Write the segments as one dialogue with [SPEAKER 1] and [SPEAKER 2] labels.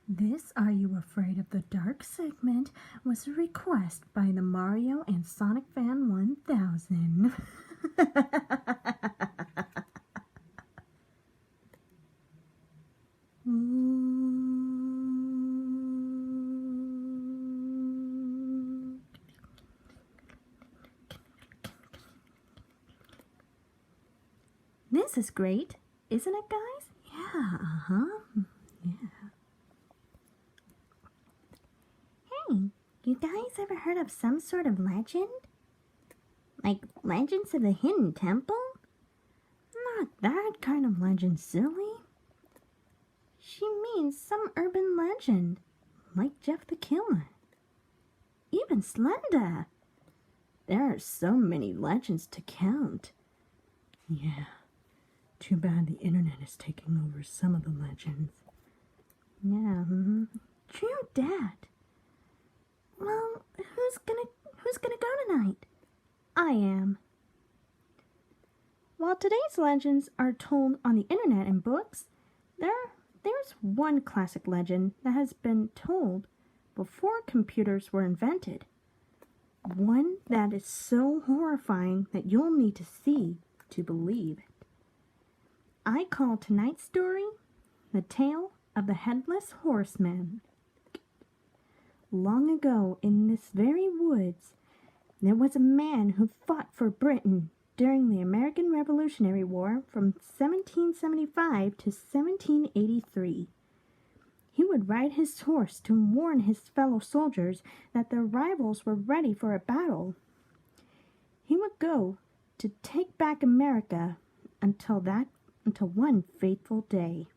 [SPEAKER 1] This Are You Afraid of the Dark segment was a request by the Mario and Sonic Fan 1000. This is great, isn't it, guys? Yeah, yeah. Hey, you guys ever heard of some sort of legend? Like Legends of the Hidden Temple? Not that kind of legend, silly. She means some urban legend, like Jeff the Killer. Even Slenda. There are so many legends to count. Yeah, too bad the internet is taking over some of the legends. Yeah, true that. Well, who's gonna go tonight? I am. While today's legends are told on the internet and books, there's one classic legend that has been told before computers were invented. One that is so horrifying that you'll need to see to believe it. I call tonight's story The Tale of the Headless Horseman. Long ago in this very woods, there was a man who fought for Britain during the American Revolutionary War from 1775 to 1783. He would ride his horse to warn his fellow soldiers that their rivals were ready for a battle. He would go to take back America until one fateful day.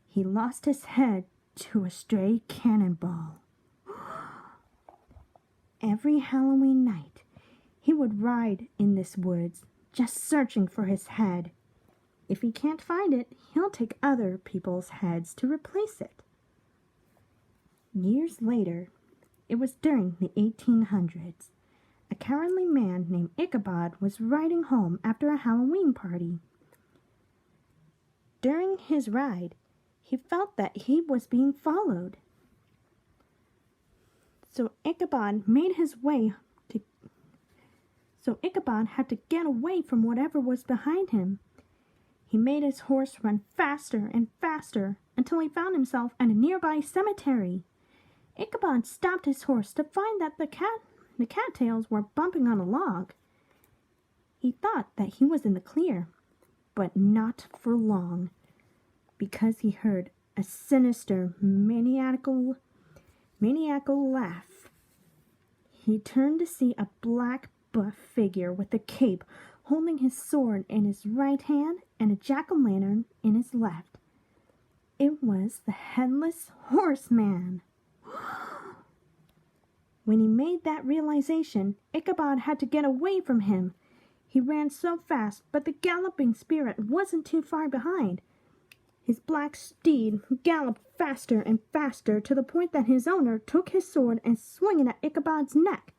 [SPEAKER 1] He lost his head to a stray cannonball. Every Halloween night, he would ride in this woods, just searching for his head. If he can't find it, he'll take other people's heads to replace it. Years later, it was during the 1800s, a cowardly man named Ichabod was riding home after a Halloween party. During his ride, he felt that he was being followed. So Ichabod had to get away from whatever was behind him. He made his horse run faster and faster until he found himself at a nearby cemetery. Ichabod stopped his horse to find that the cattails were bumping on a log. He thought that he was in the clear, but not for long, because he heard a sinister, maniacal laugh. He turned to see a black buff figure with a cape holding his sword in his right hand and a jack-o'-lantern in his left. It was the Headless Horseman. When he made that realization, Ichabod had to get away from him. He ran so fast, but the galloping spirit wasn't too far behind. His black steed galloped faster and faster to the point that his owner took his sword and swung it at Ichabod's neck.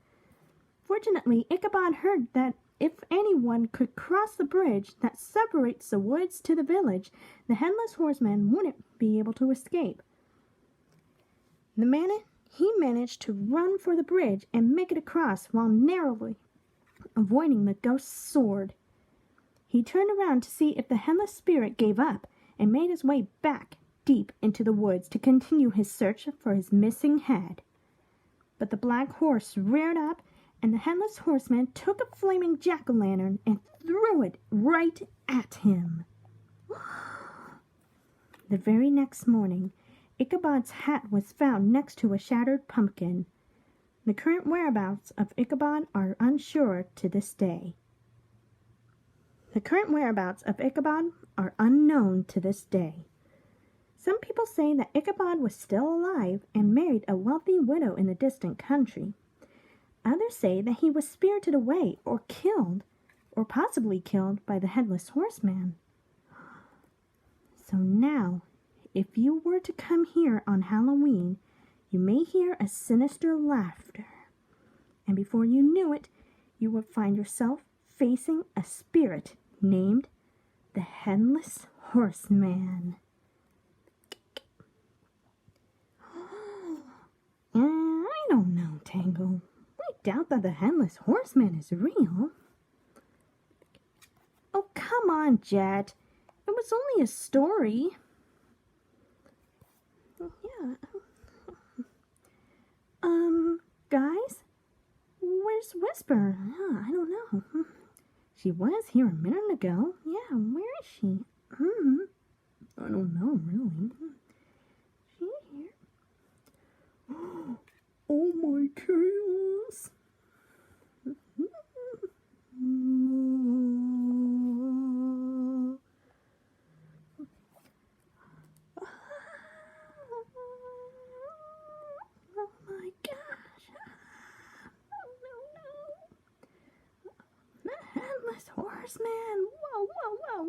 [SPEAKER 1] Fortunately, Ichabod heard that if anyone could cross the bridge that separates the woods to the village, the Headless Horseman wouldn't be able to escape. He managed to run for the bridge and make it across while narrowly avoiding the ghost's sword. He turned around to see if the headless spirit gave up and made his way back deep into the woods to continue his search for his missing head. But the black horse reared up, and the Headless Horseman took a flaming jack-o'-lantern and threw it right at him. The very next morning, Ichabod's hat was found next to a shattered pumpkin. The current whereabouts of Ichabod are unsure to this day. Unknown to this day. Some people say that Ichabod was still alive and married a wealthy widow in a distant country. Others say that he was spirited away or killed, or possibly killed by the Headless Horseman. So now, if you were to come here on Halloween, you may hear a sinister laughter, and before you knew it, you would find yourself facing a spirit named the Headless Horseman. Tangle. I doubt that the Headless Horseman is real. Oh, come on, Jet. It was only a story. Yeah. Guys? Where's Whisper? I don't know. She was here a minute ago. Yeah, where is she? I don't know, really. She here? Oh my chaos! Oh my gosh! No! The Headless Horseman! Whoa, whoa, whoa!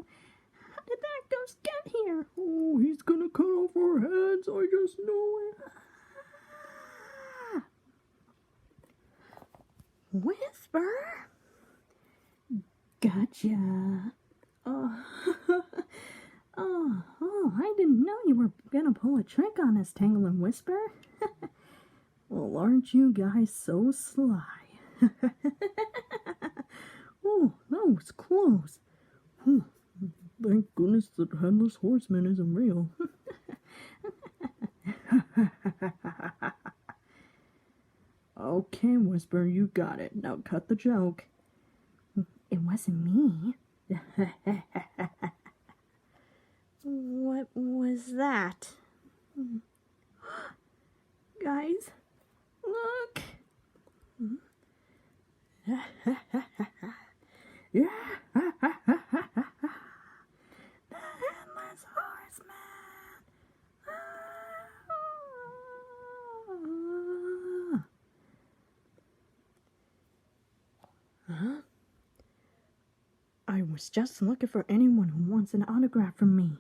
[SPEAKER 1] How did that ghost get here? Oh, he's gonna cut off our heads! I just know it! Whisper? Gotcha. Oh, I didn't know you were gonna pull a trick on us, Tangle and Whisper. Well, aren't you guys so sly? Oh, that was close. Thank goodness the Headless Horseman isn't real. Okay, Whisper, you got it. Now cut the joke. It wasn't me. What was that? Guys, look. Yeah. The Headless Horseman. Huh? I was just looking for anyone who wants an autograph from me.